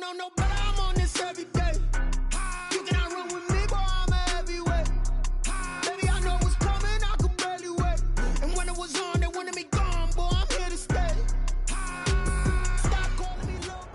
know no better, I'm on this every day. You cannot run with me, boy, I'm a heavyweight. Baby, I know what's coming, I could barely wait. And when it was on, they wanted me gone, boy, I'm here to stay. Stop calling me low.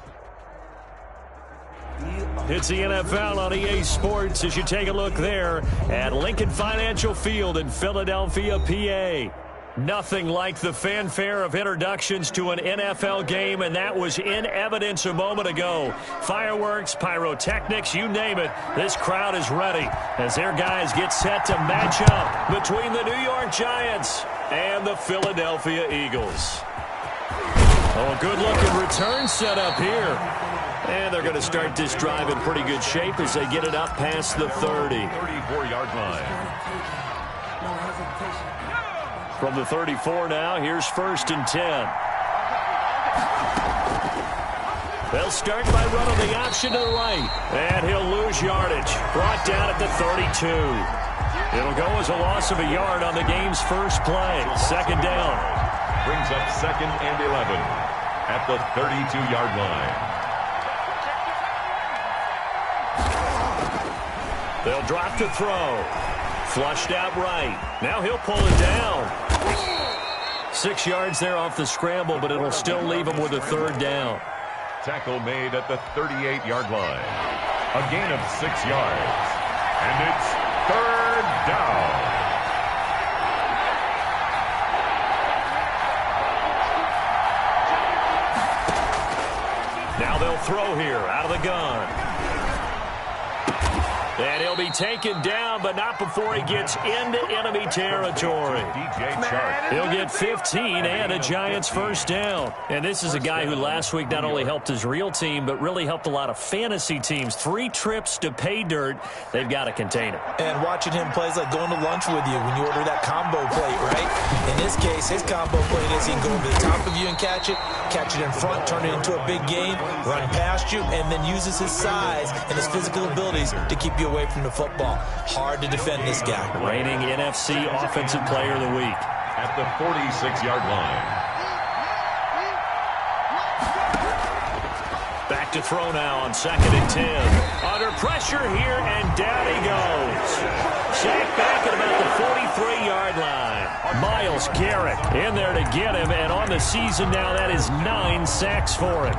It's the NFL on EA Sports as you take a look there at Lincoln Financial Field in Philadelphia, PA. Nothing like the fanfare of introductions to an NFL game, and that was in evidence a moment ago. Fireworks, pyrotechnics, you name it. This crowd is ready as their guys get set to match up between the New York Giants and the Philadelphia Eagles. Oh, a good-looking return set up here. And they're going to start this drive in pretty good shape as they get it up past the 30. 34-yard line. From the 34 now, here's 1st and 10. They'll start by running the option to the right. And he'll lose yardage. Brought down at the 32. It'll go as a loss of a yard on the game's first play. 2nd down. Brings up 2nd and 11 at the 32-yard line. They'll drop to throw. Flushed out right. Now he'll pull it down. 6 yards there off the scramble, but it'll still leave him with a 3rd down. Tackle made at the 38-yard line. A gain of 6 yards. And it's 3rd down. Now they'll throw here out of the gun. And he'll be taken down, but not before he gets into enemy territory. He'll get 15 and a Giants 1st down. And this is a guy who last week not only helped his real team, but really helped a lot of fantasy teams. 3 trips to pay dirt. They've got to contain it. And watching him play is like going to lunch with you when you order that combo plate, right? In this case, his combo plate is he can go over the top of you and catch it in front, turn it into a big gain, run past you, and then uses his size and his physical abilities to keep you away from the football. Hard to defend this guy. Reigning NFC Offensive Player of the Week. At the 46-yard line. Back to throw now on 2nd and 10. Under pressure here, and down he goes. Sacked back at about the 43-yard line. Myles Garrett in there to get him, and on the season now, that is 9 sacks for him.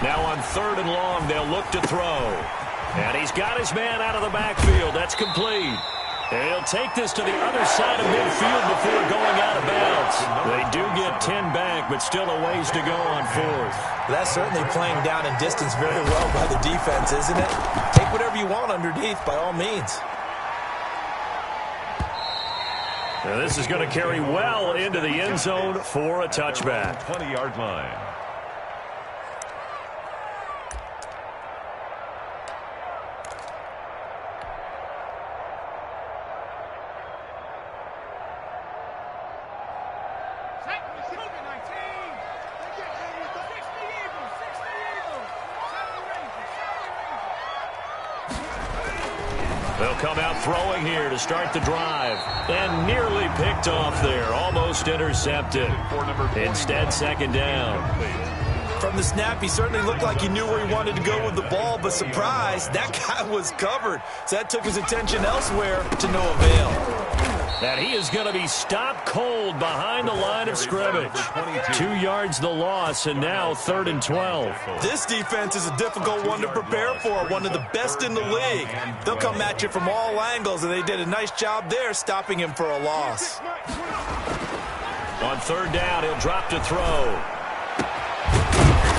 Now on 3rd and long, they'll look to throw. And he's got his man out of the backfield. That's complete. And he'll take this to the other side of midfield before going out of bounds. They do get 10 back, but still a ways to go on 4th. That's certainly playing down in distance very well by the defense, isn't it? Take whatever you want underneath, by all means. Now this is going to carry well into the end zone for a touchback. 20-yard line. They'll come out throwing here to start the drive. And nearly picked off there. Almost intercepted. Instead, 2nd down. From the snap, he certainly looked like he knew where he wanted to go with the ball, but surprise, that guy was covered. So that took his attention elsewhere to no avail. And he is going to be stopped cold behind the line of scrimmage. 2 yards the loss, and now 3rd and 12. This defense is a difficult one to prepare for, one of the best in the league. They'll come at you from all angles, and they did a nice job there stopping him for a loss. On 3rd down, he'll drop to throw.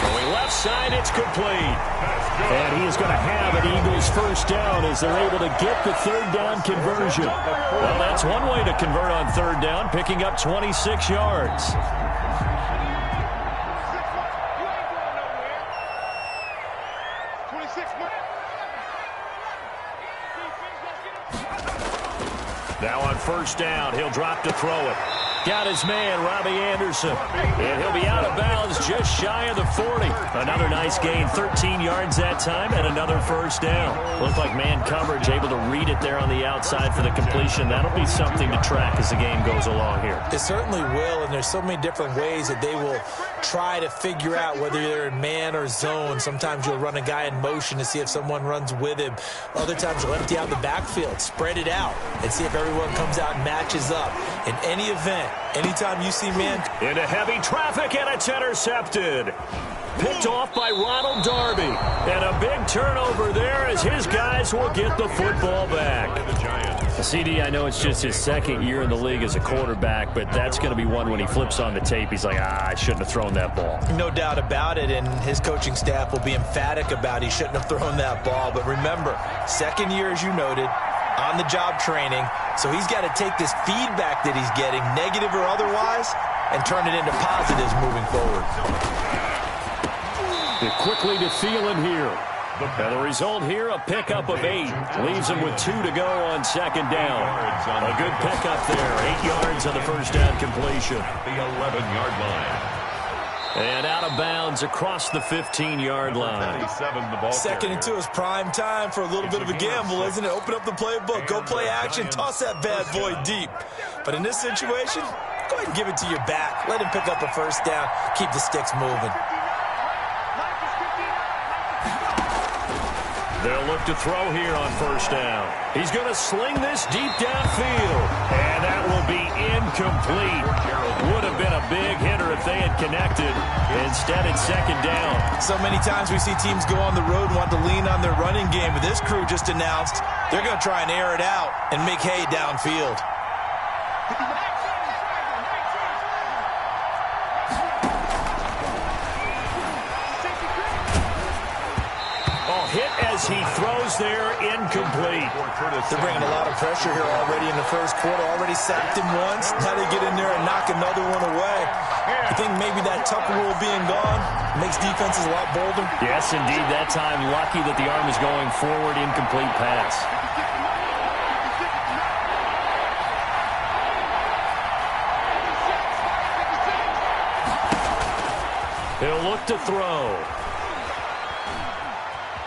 Going left side, it's complete. And he is going to have an Eagles 1st down as they're able to get the 3rd down conversion. Well, that's one way to convert on 3rd down, picking up 26 yards. Now on 1st down, he'll drop to throw it. Got his man, Robbie Anderson. And he'll be out of bounds just shy of the 40. Another nice gain, 13 yards that time, and another first down. Looked like man coverage, able to read it there on the outside for the completion. That'll be something to track as the game goes along here. It certainly will, and there's so many different ways that they will try to figure out whether they're in man or zone. Sometimes you'll run a guy in motion to see if someone runs with him. Other times you'll empty out the backfield, spread it out, and see if everyone comes out and matches up. In any event, anytime you see man into heavy traffic, and it's intercepted. Picked off by Ronald Darby. And a big turnover there as his guys will get the football back. CD, I know it's just his second year in the league as a quarterback, but that's going to be one when he flips on the tape. He's like, I shouldn't have thrown that ball. No doubt about it, and his coaching staff will be emphatic about he shouldn't have thrown that ball. But remember, second year, as you noted, on-the-job training, so he's got to take this feedback that he's getting, negative or otherwise, and turn it into positives moving forward. Quickly to Thielen here. And the result here, a pickup of 8. Leaves him with 2 to go on second down. A good pickup there. 8 yards on the first down completion. The 11-yard line. And out of bounds across the 15-yard line. Second and 2 is prime time for a little bit of a gamble, isn't it? Open up the playbook, go play action, toss that bad boy deep. But in this situation, go ahead and give it to your back. Let him pick up a first down. Keep the sticks moving. They'll look to throw here on first down. He's going to sling this deep downfield. And that will be incomplete. Would have been a big hitter if they had connected. Instead, it's second down. So many times we see teams go on the road and want to lean on their running game. But this crew just announced they're going to try and air it out and make hay downfield. Hit as he throws there, incomplete. They're bringing a lot of pressure here already in the first quarter. Already sacked him once. Now they get in there and knock another one away. I think maybe that Tucker rule being gone makes defenses a lot bolder. Yes, indeed. That time, lucky that the arm is going forward, incomplete pass. He'll look to throw.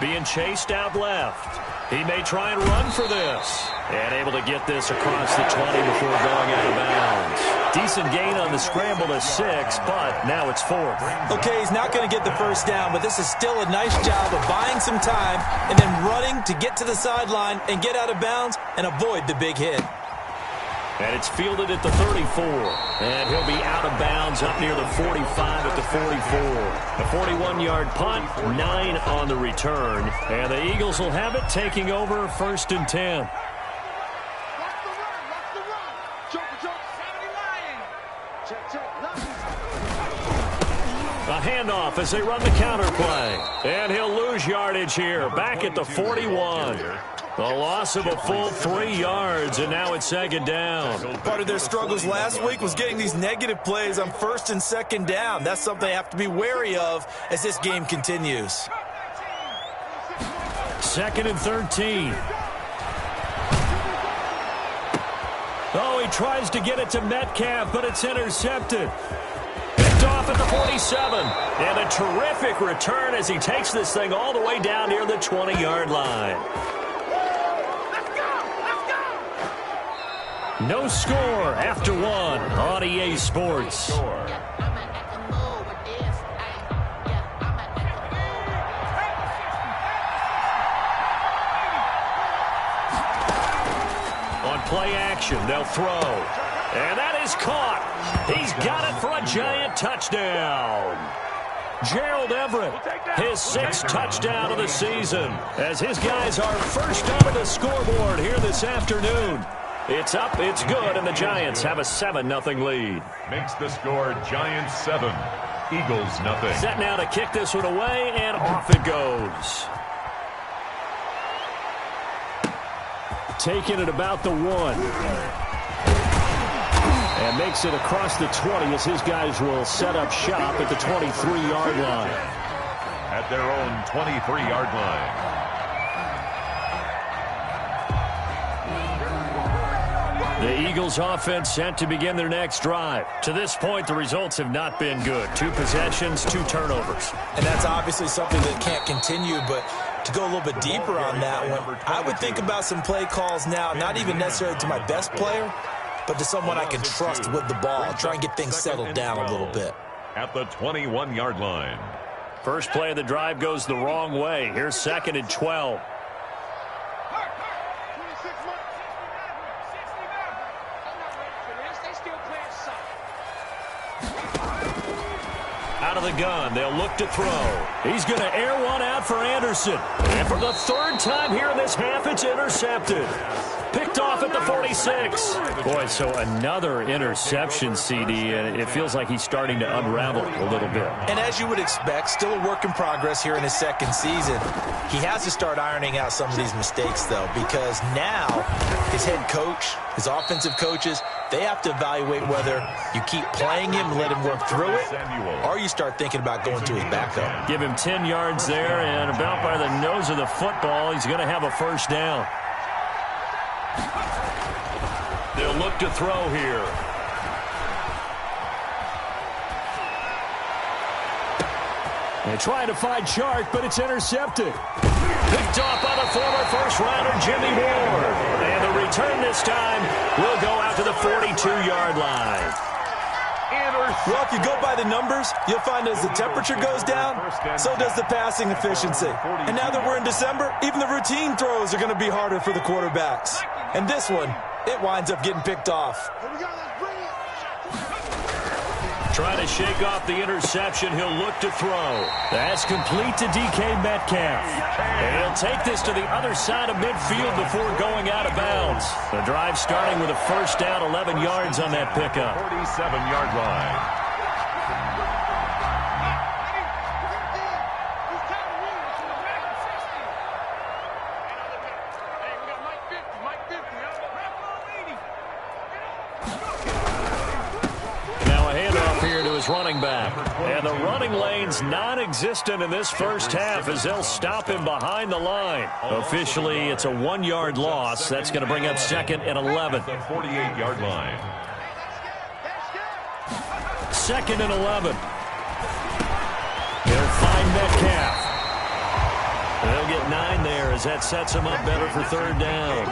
Being chased out left. He may try and run for this. And able to get this across the 20 before going out of bounds. Decent gain on the scramble to 6, but now it's 4th. Okay, he's not going to get the first down, but this is still a nice job of buying some time and then running to get to the sideline and get out of bounds and avoid the big hit. And it's fielded at the 34. And he'll be out of bounds up near the 45 at the 44. A 41-yard punt, 9 on the return. And the Eagles will have it, taking over 1st and 10. A handoff as they run the counter play. And he'll lose yardage here, back at the 41. The loss of a full 3 yards, and now it's second down. Part of their struggles last week was getting these negative plays on 1st and 2nd down. That's something they have to be wary of as this game continues. 2nd and 13. Oh, he tries to get it to Metcalf, but it's intercepted. Picked off at the 47. And a terrific return as he takes this thing all the way down near the 20-yard line. No score after 1 on EA Sports. On play action, they'll throw. And that is caught. He's got it for a giant touchdown. Gerald Everett, his 6th touchdown of the season, as his guys are first up on the scoreboard here this afternoon. It's up, it's good, and the Giants have a 7-0 lead. Makes the score Giants 7, Eagles 0. Set now to kick this one away, and off it goes. Taking it about the 1. And makes it across the 20 as his guys will set up shop at the 23-yard line. At their own 23-yard line. The Eagles offense set to begin their next drive. To this point, the results have not been good. 2 possessions, 2 turnovers. And that's obviously something that can't continue, but to go a little bit deeper on that one, I would think about some play calls now, not even necessarily to my best player, but to someone I can trust with the ball. Try and get things settled down a little bit. At the 21-yard line. First play of the drive goes the wrong way. Here's 2nd and 12. Out of the gun, they'll look to throw. He's going to air one out for Anderson. And for the 3rd time here in this half, it's intercepted. Picked off at the 46. Boy, so another interception, CD, and it feels like he's starting to unravel a little bit. And as you would expect, still a work in progress here in his 2nd season. He has to start ironing out some of these mistakes, though, because now his head coach, his offensive coaches, they have to evaluate whether you keep playing him and let him work through it, or you start thinking about going to his backup. Give him 10 yards there, and about by the nose of the football, he's going to have a 1st down. They'll look to throw here. They try to find Shark, but it's intercepted. Picked off by the former first-rounder Jimmy Ward. And the return this time will go out to the 42-yard line. Well, if you go by the numbers, you'll find as the temperature goes down, so does the passing efficiency. And now that we're in December, even the routine throws are going to be harder for the quarterbacks. And this one, it winds up getting picked off. Trying to shake off the interception. He'll look to throw. That's complete to DK Metcalf. And he'll take this to the other side of midfield before going out of bounds. The drive starting with a 1st down, 11 yards on that pickup. 47-yard line. Running back. And the running lane's non-existent in this first half as they'll stop him behind the line. Officially, it's a 1-yard loss. That's going to bring up 2nd and 11. The 48-yard line. 2nd and 11. He'll find Metcalf. They'll get 9 there as that sets him up better for 3rd down.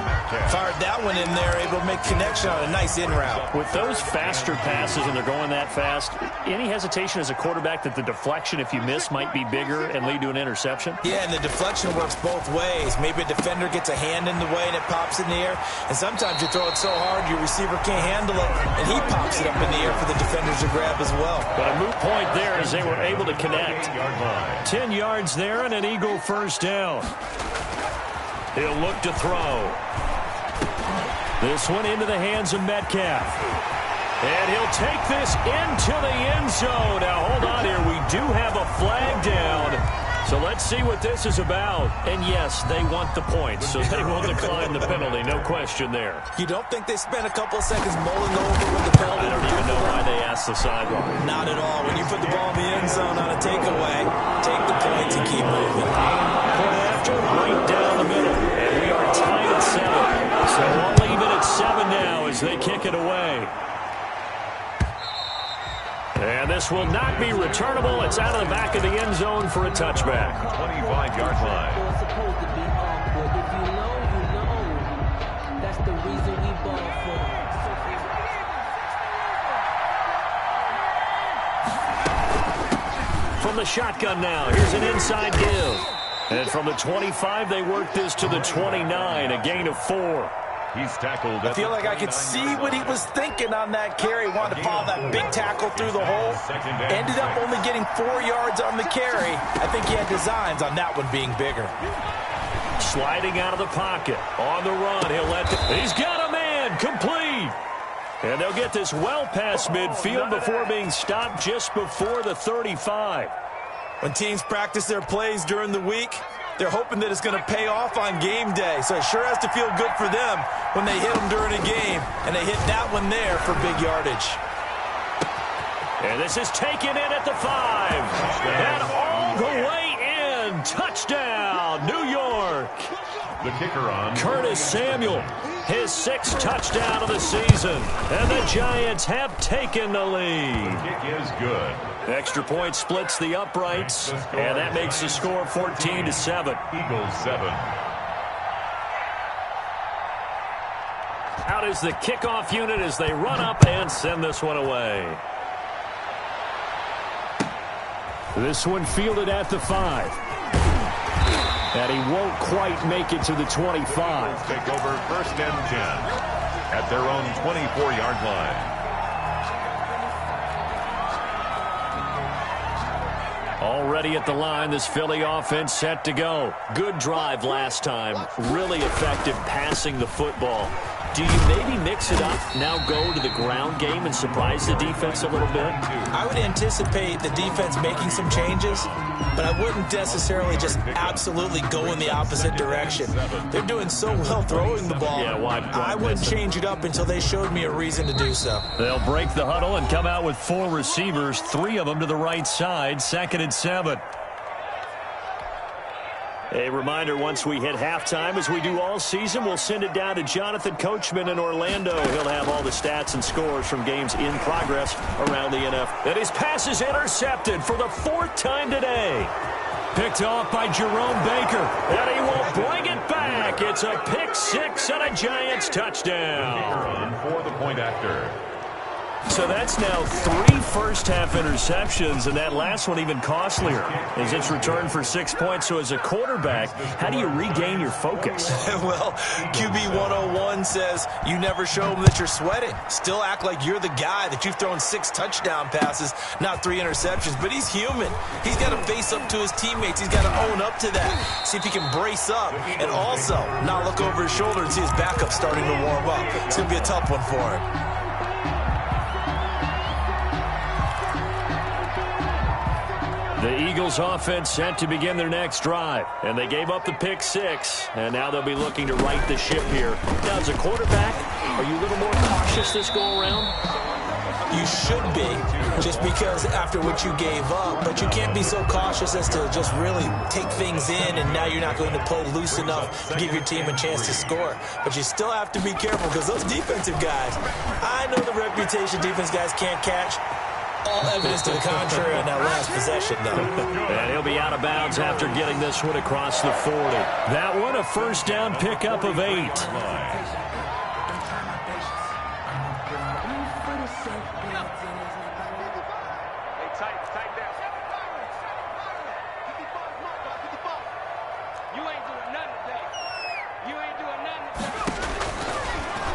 Fired that one in there, able to make connection on a nice in route. With those faster passes and they're going that fast, any hesitation as a quarterback that the deflection, if you miss, might be bigger and lead to an interception? Yeah, and the deflection works both ways. Maybe a defender gets a hand in the way and it pops in the air, and sometimes you throw it so hard your receiver can't handle it, and he pops it up in the air for the defenders to grab as well. But a moot point there as they were able to connect. 10 yards there and an Eagle 1st down. He'll look to throw. This one into the hands of Metcalf. And he'll take this into the end zone. Now, hold on here. We do have a flag down. So let's see what this is about. And, yes, they want the points, so they will decline the penalty. No question there. You don't think they spent a couple of seconds mulling over with the penalty? I don't even know why they asked the sideline. Not at all. When you put the ball in the end zone on a takeaway, take the points and keep moving. Point after, right down the middle. And we are tied at 7. So we'll leave it at 7 now as they kick it away. And this will not be returnable. It's out of the back of the end zone for a touchback. 25-yard line. It's supposed to be awkward. If you know, you know. That's the reason we ball for. From the shotgun now, here's an inside give. And from the 25, they work this to the 29, a gain of 4. He's tackled. I feel like I could see what he was thinking on that carry. Wanted to follow that big tackle through the hole. Ended up only getting 4 yards on the carry. I think he had designs on that one being bigger. Sliding out of the pocket. On the run, he'll let he's got a man, complete. And they'll get this well past midfield before being stopped just before the 35. When teams practice their plays during the week, they're hoping that it's going to pay off on game day. So it sure has to feel good for them when they hit them during a game. And they hit that one there for big yardage. And this is taken in at the 5. And all the way in. Touchdown, New York. The kicker on. Curtis Samuel. His 6th touchdown of the season. And the Giants have taken the lead. Kick is good. Extra point splits the uprights, and that makes the score 14-7. Eagles 7. Out is the kickoff unit as they run up and send this one away. This one fielded at the 5. And he won't quite make it to the 25. Take over 1st and 10 at their own 24-yard line. Already at the line, this Philly offense set to go. Good drive last time. Really effective passing the football. Do you maybe mix it up, now go to the ground game and surprise the defense a little bit? I would anticipate the defense making some changes, but I wouldn't necessarily just absolutely go in the opposite direction. They're doing so well throwing the ball. Yeah, why I wouldn't change it up until they showed me a reason to do so. They'll break the huddle and come out with 4 receivers, 3 of them to the right side, 2nd and 7. A reminder, once we hit halftime, as we do all season, we'll send it down to Jonathan Coachman in Orlando. He'll have all the stats and scores from games in progress around the NFL. And his pass is intercepted for the 4th time today. Picked off by Jerome Baker, and he will bring it back. It's a pick 6 and a Giants touchdown. For the point after. So that's now 3 first-half interceptions, and that last one even costlier as it's returned for 6 points. So as a quarterback, how do you regain your focus? Well, QB 101 says you never show them that you're sweating. Still act like you're the guy, that you've thrown 6 touchdown passes, not 3 interceptions. But he's human. He's got to face up to his teammates. He's got to own up to that. See if he can brace up and also not look over his shoulder and see his backup starting to warm up. It's going to be a tough one for him. The Eagles offense set to begin their next drive, and they gave up the pick 6, and now they'll be looking to right the ship here. Now, as a quarterback, are you a little more cautious this go-around? You should be, just because after what you gave up, but you can't be so cautious as to just really take things in, and now you're not going to play loose enough to give your team a chance to score. But you still have to be careful, because those defensive guys, I know the reputation defense guys can't catch. All evidence to the contrary on that last possession, though. And he'll be out of bounds after getting this one across the 40. That one, a first down pickup of 8.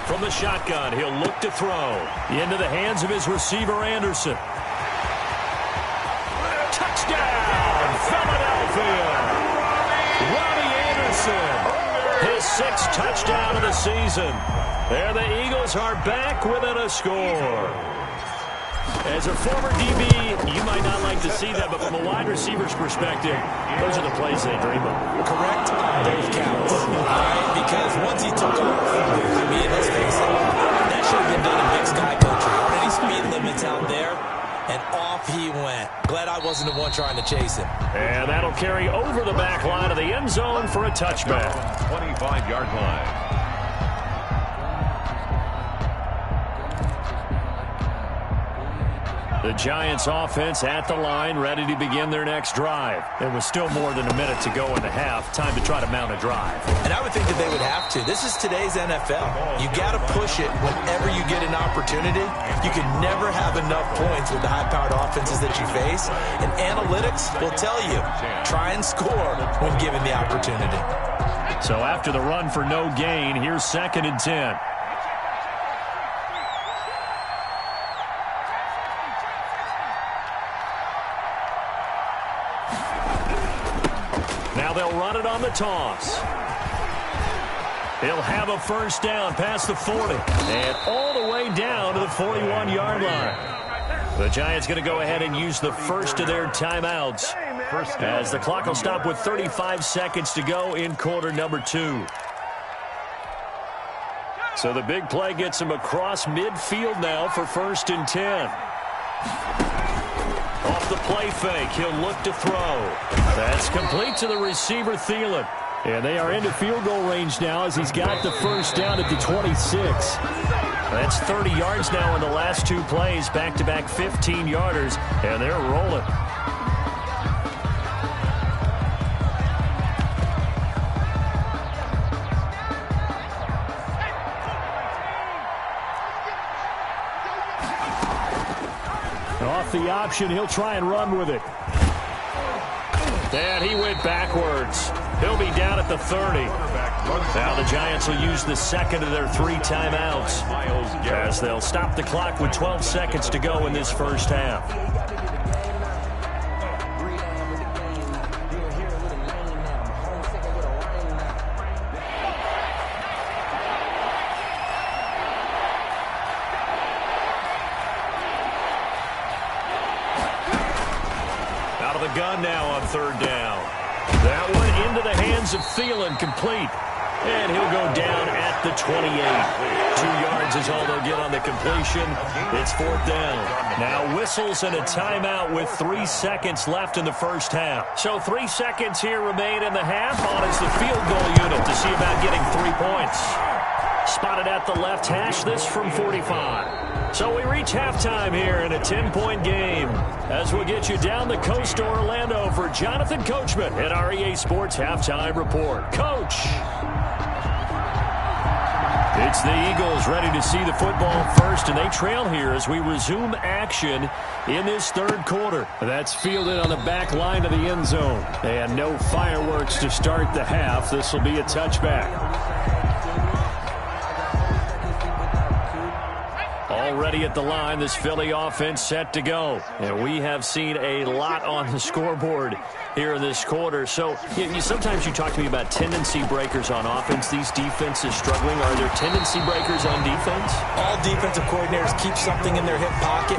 From the shotgun, he'll look to throw. Into the hands of his receiver, Anderson. Touchdown, Philadelphia! Robbie Anderson, his 6th touchdown of the season. There the Eagles are back within a score. As a former DB, you might not like to see that, but from a wide receiver's perspective, those are the plays they dream of. Correct? Those counts. All right? Because once he took off, I mean, let's face it, that should have been done in Big Sky Country. Already speed limits out there, and off he went. Glad I wasn't the one trying to chase him. And that'll carry over the back line of the end zone for a touchback. 25-yard line. The Giants offense at the line, ready to begin their next drive. There was still more than a minute to go in the half. Time to try to mount a drive. And I would think that they would have to. This is today's NFL. You got to push it whenever you get an opportunity. You can never have enough points with the high-powered offenses that you face. And analytics will tell you, try and score when given the opportunity. So after the run for no gain, here's 2nd and 10. Now they'll run it on the toss. He'll have a first down past the 40 and all the way down to the 41-yard line. The Giants going to go ahead and use the first of their timeouts as the clock will stop with 35 seconds to go in quarter number 2. So the big play gets him across midfield now for 1st and 10. Off the play fake, he'll look to throw. That's complete to the receiver, Thielen. And they are into field goal range now as he's got the first down at the 26. That's 30 yards now in the last two plays, back-to-back 15-yarders, and they're rolling. Off the option, he'll try and run with it. And he went backwards. He'll be down at the 30. Now the Giants will use the second of their 3 timeouts as they'll stop the clock with 12 seconds to go in this first half. Out of the gun now on third down. That one into the hands of Thielen, complete. And he'll go down at the 28. 2 yards is all they'll get on the completion. It's fourth down. Now whistles and a timeout with 3 seconds left in the first half. So 3 seconds here remain in the half. On is the field goal unit to see about getting 3 points. Spotted at the left hash, this from 45. So we reach halftime here in a 10-point game as we'll get you down the coast to Orlando for Jonathan Coachman at our EA Sports Halftime Report. Coach! It's the Eagles ready to see the football first, and they trail here as we resume action in this third quarter. That's fielded on the back line of the end zone. And no fireworks to start the half. This will be a touchback. Already at the line, this Philly offense set to go. And we have seen a lot on the scoreboard here in this quarter. So sometimes you talk to me about tendency breakers on offense. These defenses struggling. Are there tendency breakers on defense? All defensive coordinators keep something in their hip pocket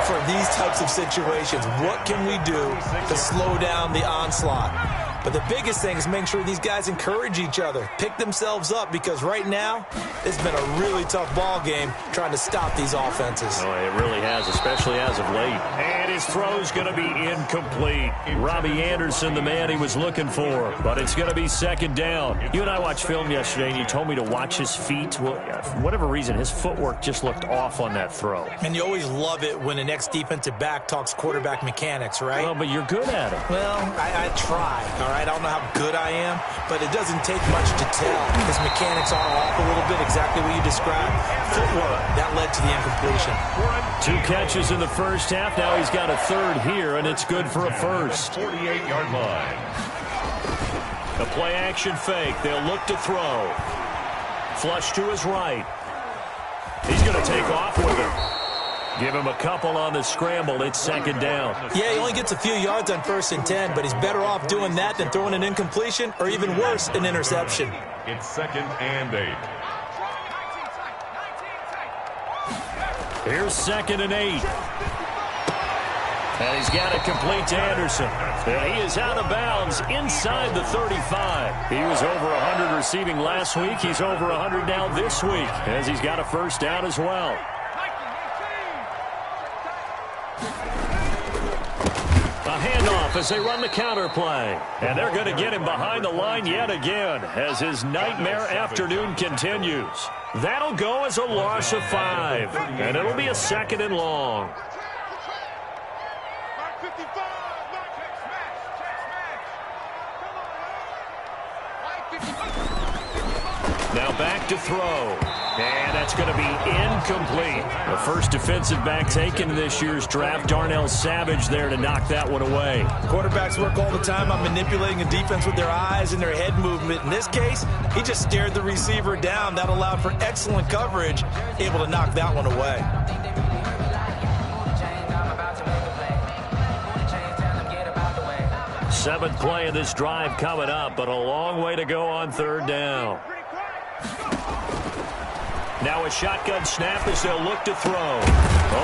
for these types of situations. What can we do to slow down the onslaught? But the biggest thing is making sure these guys encourage each other, pick themselves up, because right now it's been a really tough ball game trying to stop these offenses. Oh, it really has, especially as of late. And his throw's going to be incomplete. Robbie Anderson, the man he was looking for, but it's going to be second down. You and I watched film yesterday, and you told me to watch his feet. Well, for whatever reason, his footwork just looked off on that throw. And you always love it when an ex-defensive back talks quarterback mechanics, right? Well, but you're good at it. Well, I try. All right, I don't know how good I am, but it doesn't take much to tell. His mechanics are off a little bit, exactly what you described. Footwork, that led to the incompletion. 2 catches in the first half. Now he's got a third here, and it's good for a first. 48-yard line. The play-action fake. They'll look to throw. Flush to his right. He's going to take off with it. Give him a couple on the scramble. It's second down. Yeah, he only gets a few yards on 1st and 10, but he's better off doing that than throwing an incompletion, or even worse, an interception. It's 2nd and 8. Here's 2nd and 8. And he's got it complete to Anderson. And he is out of bounds inside the 35. He was over 100 receiving last week. He's over 100 now this week, as he's got a first down as well. A handoff as they run the counter play. And they're going to get him behind the line yet again as his nightmare afternoon continues. That'll go as a loss of 5. And it'll be a 2nd and long. Now back to throw. And that's going to be incomplete. The first defensive back taken in this year's draft, Darnell Savage, there to knock that one away. Quarterbacks work all the time on manipulating a defense with their eyes and their head movement. In this case, he just stared the receiver down. That allowed for excellent coverage, able to knock that one away. Seventh play of this drive coming up, but a long way to go on third down. Now a shotgun snap as they'll look to throw.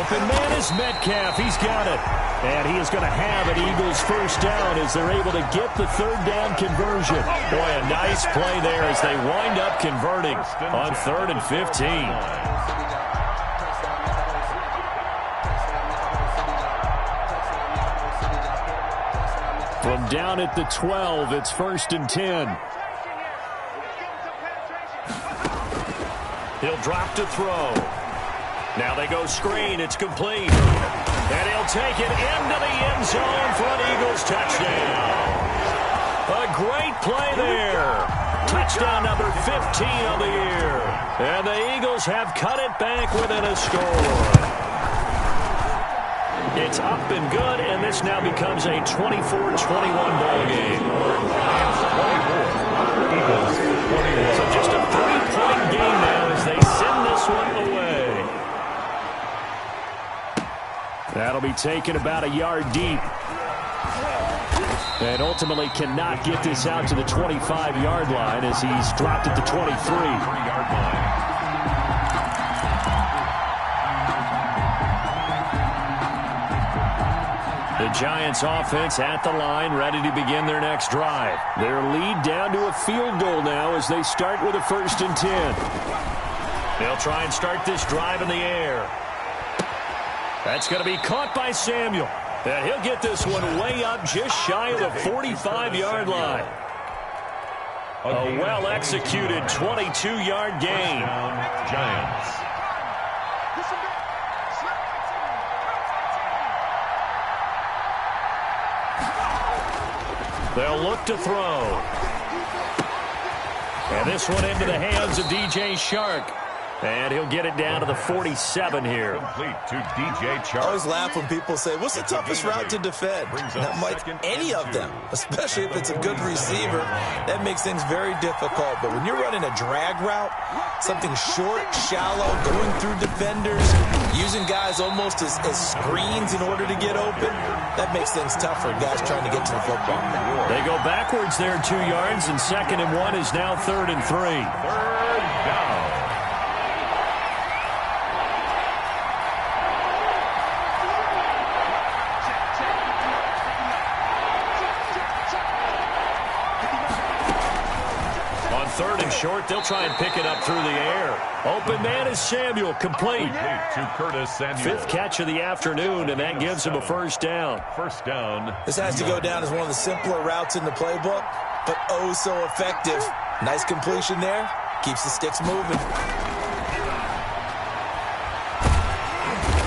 Open man is Metcalf. He's got it. And he is going to have an Eagles first down as they're able to get the third down conversion. Boy, a nice play there as they wind up converting on 3rd and 15. From down at the 12, it's 1st and 10. He'll drop to throw. Now they go screen. It's complete. And he'll take it into the end zone for an Eagles touchdown. A great play there. Touchdown number 15 of the year. And the Eagles have cut it back within a score. It's up and good, and this now becomes a 24-21 ball game. Eagles 21. So just a 3-point game now as they send this one away. That'll be taken about a yard deep. And ultimately cannot get this out to the 25-yard line as he's dropped at the 23-yard line. The Giants offense at the line, ready to begin their next drive. Their lead down to a field goal now as they start with a 1st and 10. They'll try and start this drive in the air. That's going to be caught by Samuel. And he'll get this one way up just shy of the 45-yard line. A well-executed 22-yard gain. Giants. They'll look to throw. And this one into the hands of DJ Shark. And he'll get it down to the 47 here. Complete to DJ Chark. I always laugh when people say, what's the toughest route to defend? And I'm like, any of them, especially if it's a good receiver. That makes things very difficult. But when you're running a drag route, something short, shallow, going through defenders, using guys almost as screens in order to get open, that makes things tough for guys trying to get to the football. They go backwards there 2 yards, and 2nd and 1 is now 3rd and 3. 3rd down. Third and short, they'll try and pick it up through the air. Open man is Samuel, complete. To Curtis Samuel. 5th catch of the afternoon, and that gives him a 1st down. 1st down. This has to go down as one of the simpler routes in the playbook, but oh so effective. Nice completion there. Keeps the sticks moving.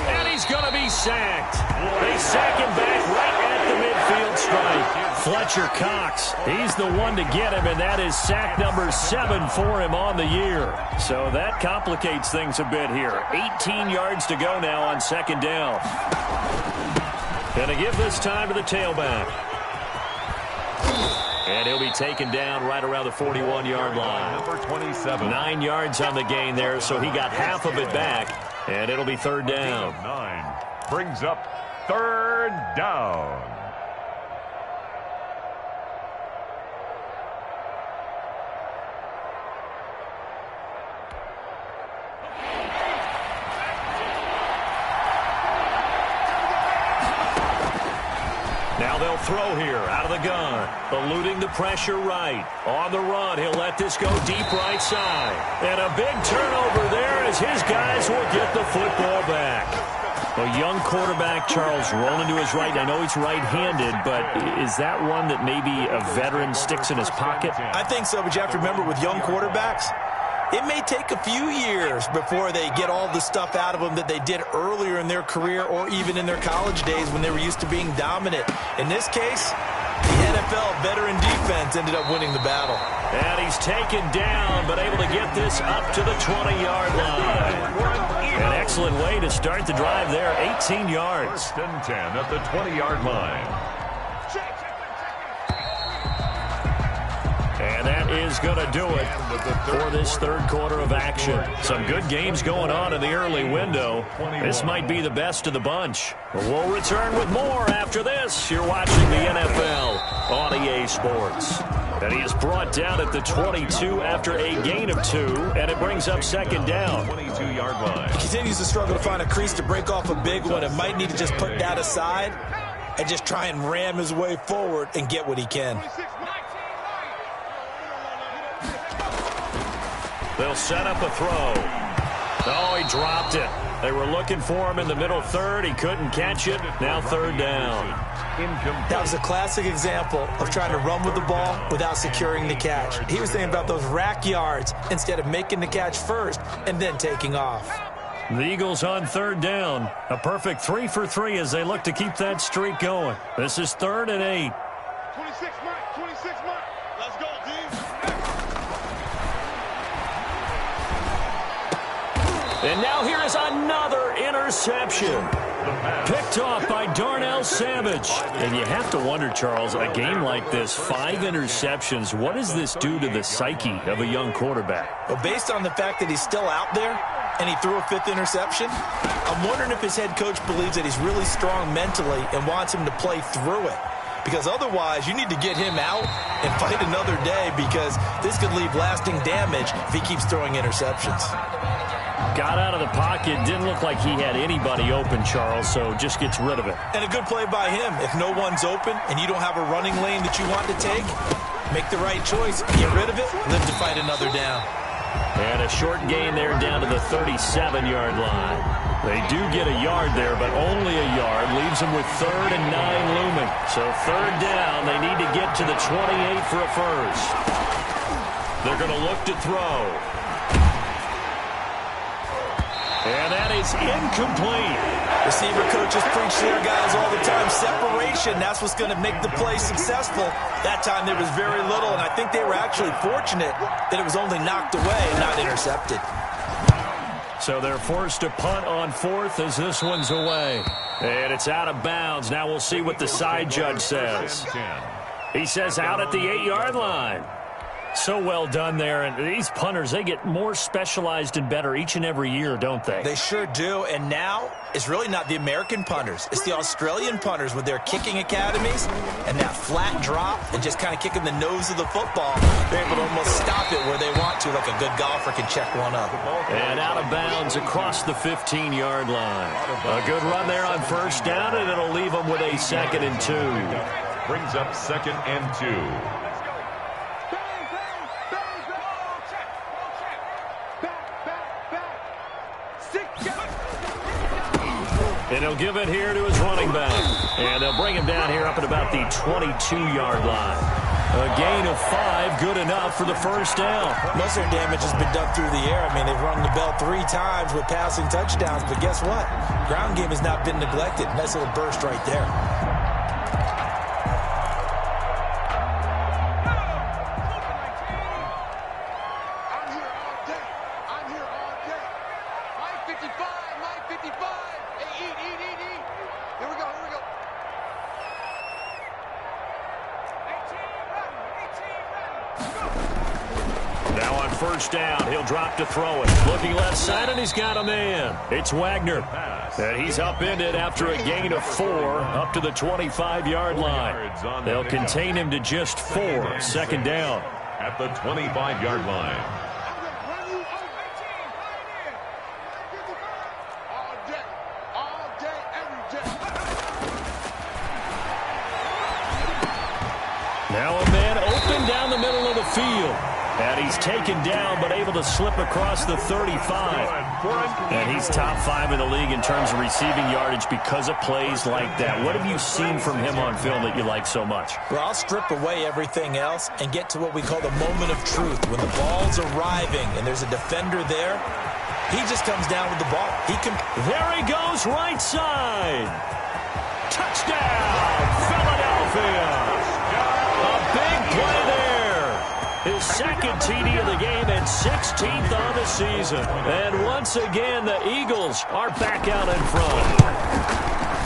And he's going to be sacked. They sack him back right at the midfield stripe. Fletcher Cox, he's the one to get him, and that is sack number 7 for him on the year. So that complicates things a bit here. 18 yards to go now on 2nd down. Gonna give this time to the tailback. And he'll be taken down right around the 41-yard line. Number 27. 9 yards on the gain there, so he got half of it back, and it'll be 3rd down. 9 brings up 3rd down. Now they'll throw here out of the gun. Eluding the pressure right. On the run, he'll let this go deep right side. And a big turnover there as his guys will get the football back. A young quarterback, Charles, rolling to his right. I know he's right-handed, but is that one that maybe a veteran sticks in his pocket? I think so, but you have to remember with young quarterbacks, it may take a few years before they get all the stuff out of them that they did earlier in their career or even in their college days when they were used to being dominant. In this case, the NFL veteran defense ended up winning the battle. And he's taken down, but able to get this up to the 20-yard line. An excellent way to start the drive there, 18 yards. 1st and 10 at the 20-yard line. And that is going to do it for this 3rd quarter of action. Some good games going on in the early window. This might be the best of the bunch. We'll return with more after this. You're watching the NFL on EA Sports. And he is brought down at the 22 after a gain of 2, and it brings up 2nd down. 22-yard line. He continues to struggle to find a crease to break off a big one and might need to just put that aside and just try and ram his way forward and get what he can. They'll set up a throw. Oh, he dropped it. They were looking for him in the middle third. He couldn't catch it. Now third down. That was a classic example of trying to run with the ball without securing the catch. He was thinking about those rack yards instead of making the catch first and then taking off. The Eagles on third down. A perfect 3 for 3 as they look to keep that streak going. This is 3rd and 8. 26 Mike, 26 Mike. Let's go, D. And now here is another interception. Picked off by Darnell Savage. And you have to wonder, Charles, a game like this, 5 interceptions, what does this do to the psyche of a young quarterback? Well, based on the fact that he's still out there and he threw a 5th interception, I'm wondering if his head coach believes that he's really strong mentally and wants him to play through it. Because otherwise, you need to get him out and fight another day, because this could leave lasting damage if he keeps throwing interceptions. Got out of the pocket. Didn't look like he had anybody open, Charles, so just gets rid of it. And a good play by him. If no one's open and you don't have a running lane that you want to take, make the right choice. Get rid of it. Live to fight another down. And a short gain there down to the 37-yard line. They do get a yard there, but only a yard. Leaves them with 3rd and 9 looming. So 3rd down. They need to get to the 28 for a first. They're going to look to throw. And that is incomplete. Receiver coaches preach to their guys all the time. Separation, that's what's going to make the play successful. That time there was very little, and I think they were actually fortunate that it was only knocked away and not intercepted. So they're forced to punt on 4th as this one's away. And it's out of bounds. Now we'll see what the side judge says. He says out at the 8-yard line. So well done there. And these punters, they get more specialized and better each and every year, don't they? They sure do. And now it's really not the American punters. It's the Australian punters with their kicking academies and that flat drop and just kind of kicking the nose of the football. They're able to almost stop it where they want to, like a good golfer can check one up. And out of bounds across the 15-yard line. A good run there on first down, and it'll leave them with a 2nd and 2. Brings up 2nd and 2. And he'll give it here to his running back. And they'll bring him down here up at about the 22-yard line. A gain of 5, good enough for the first down. Most of their damage has been done through the air. I mean, they've rung the bell 3 times with passing touchdowns, but guess what? Ground game has not been neglected. Nice little burst right there. First down, he'll drop to throw it. Looking left side, and he's got a man. It's Wagner. And he's upended after a gain of 4 up to the 25-yard line. They'll contain him to just 4. 2nd down. At the 25-yard line. Now a man open down the middle of the field. And he's taken down, but able to slip across the 35. And he's top 5 in the league in terms of receiving yardage because of plays like that. What have you seen from him on film that you like so much? Well, I'll strip away everything else and get to what we call the moment of truth. When the ball's arriving and there's a defender there, he just comes down with the ball. There he goes, right side. Touchdown, Philadelphia. A big play there. His 2nd TD of the game and 16th on the season. And once again, the Eagles are back out in front.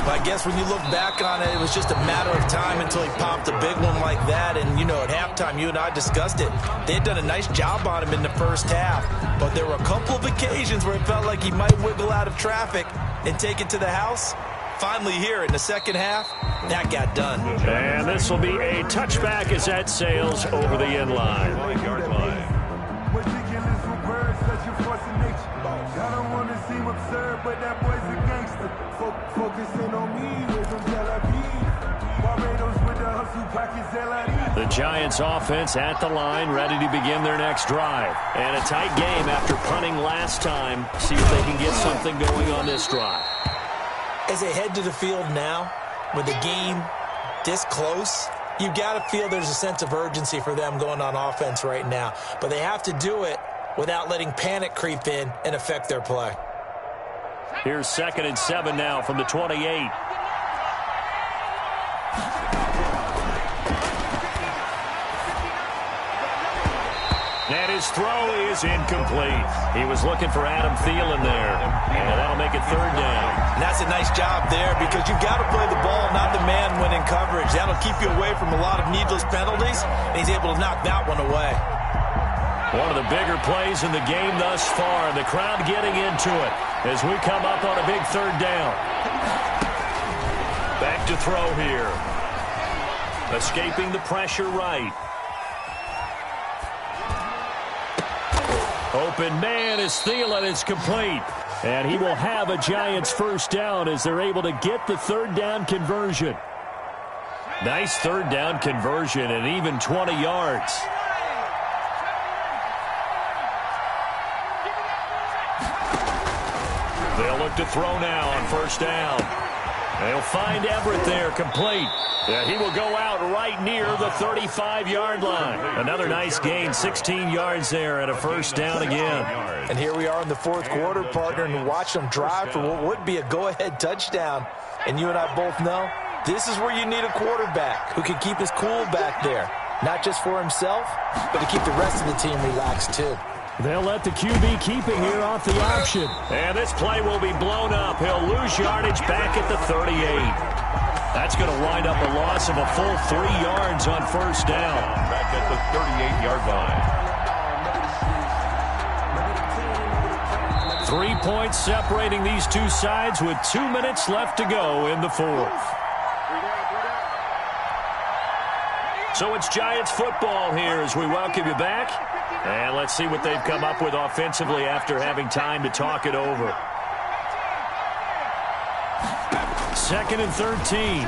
I guess when you look back on it, it was just a matter of time until he popped a big one like that. And, you know, at halftime, you and I discussed it. They had done a nice job on him in the first half. But there were a couple of occasions where it felt like he might wiggle out of traffic and take it to the house. Finally here in the second half, that got done. And this will be a touchback as that sails over the end line. I don't want to seem absurd, but that boy's a gangster. Focusing on me, with some Tel Aviv. The Giants offense at the line, ready to begin their next drive. And a tight game after punting last time. See if they can get something going on this drive. As they head to the field now, with the game this close, you've got to feel there's a sense of urgency for them going on offense right now. But they have to do it without letting panic creep in and affect their play. Here's 2nd and 7 now from the 28. And his throw is incomplete. He was looking for Adam Thielen there, and that'll make it 3rd down. And that's a nice job there because you've got to play the ball, not the man when in coverage. That'll keep you away from a lot of needless penalties, and he's able to knock that one away. One of the bigger plays in the game thus far. The crowd getting into it as we come up on a big 3rd down. Back to throw here. Escaping the pressure right. Open man is Thielen. It's complete. And he will have a Giants 1st down as they're able to get the 3rd down conversion. Nice 3rd down conversion and even 20 yards. They'll look to throw now on 1st down. They'll find Everett there, complete. Yeah, he will go out right near the 35-yard line. Another nice gain, 16 yards there and a 1st down again. And here we are in the 4th quarter, partner, and watch them drive for what would be a go-ahead touchdown. And you and I both know this is where you need a quarterback who can keep his cool back there, not just for himself, but to keep the rest of the team relaxed too. They'll let the QB keep it here off the option. And this play will be blown up. He'll lose yardage back at the 38. That's going to wind up a loss of a full 3 yards on 1st down. Back at the 38-yard line. 3 points separating these two sides with 2 minutes left to go in the 4th. So it's Giants football here as we welcome you back. And let's see what they've come up with offensively after having time to talk it over. 2nd and 13.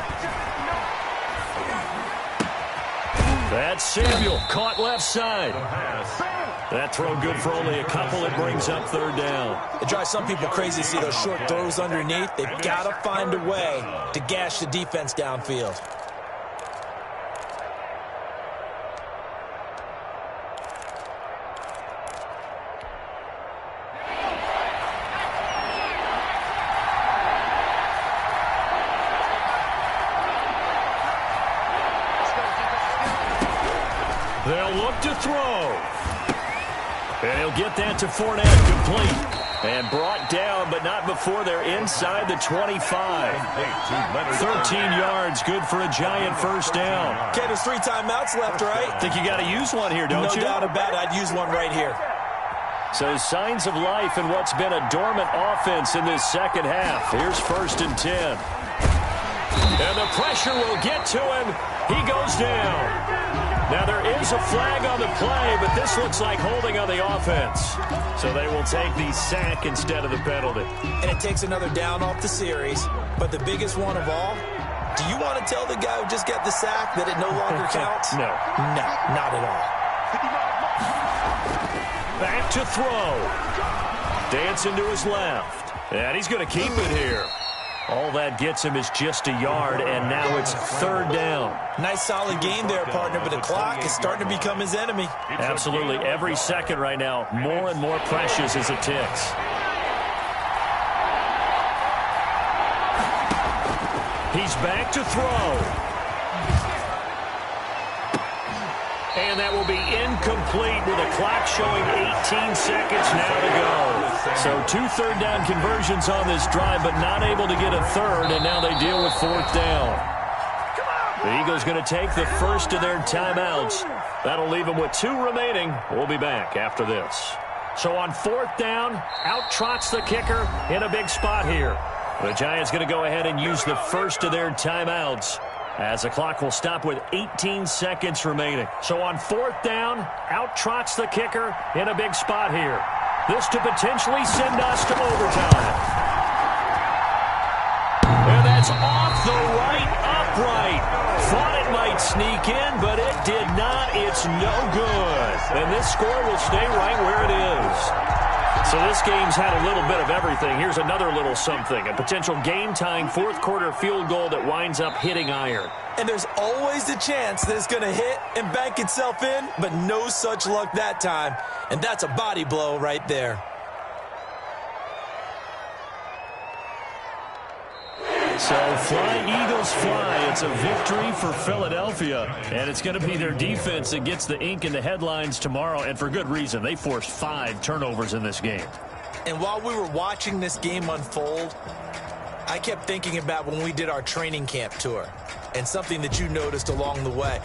That's Samuel, caught left side. That throw good for only a couple. It brings up 3rd down. It drives some people crazy to see those short throws underneath. They've got to find a way to gash the defense downfield. They'll look to throw. And he'll get that to Fournette, complete. And brought down, but not before they're inside the 25. 13 yards, good for a Giant 1st down. Okay, there's 3 timeouts left, right? Think you got to use one here, don't you? No doubt about it. I'd use one right here. So signs of life in what's been a dormant offense in this 2nd half. Here's 1st and 10. And the pressure will get to him. He goes down. Now, there is a flag on the play, but this looks like holding on the offense. So they will take the sack instead of the penalty. And it takes another down off the series. But the biggest one of all, do you want to tell the guy who just got the sack that it no longer counts? No. No, not at all. Back to throw. Dancing to his left. And he's going to keep it here. All that gets him is just a yard, and now it's 3rd down. Nice solid game there, partner, but the clock is starting to become his enemy. Absolutely. Every second right now, more and more precious as it ticks. He's back to throw. And that will be incomplete with a clock showing 18 seconds now to go. So 2 3rd down conversions on this drive, but not able to get a 3rd, and now they deal with 4th down. The Eagles going to take the first of their timeouts. That'll leave them with 2 remaining. We'll be back after this. So on 4th down, out trots the kicker in a big spot here. The Giants going to go ahead and use the first of their timeouts, as the clock will stop with 18 seconds remaining. So on 4th down, out trots the kicker in a big spot here. This to potentially send us to overtime. And that's off the right upright. Thought it might sneak in, but it did not. It's no good. And this score will stay right where it is. So this game's had a little bit of everything. Here's another little something. A potential game-tying fourth-quarter field goal that winds up hitting iron. And there's always the chance that it's going to hit and bank itself in, but no such luck that time. And that's a body blow right there. So fly, Eagles, fly. It's a victory for Philadelphia, and it's going to be their defense that gets the ink in the headlines tomorrow, and for good reason. They forced 5 turnovers in this game. And while we were watching this game unfold, I kept thinking about when we did our training camp tour and something that you noticed along the way.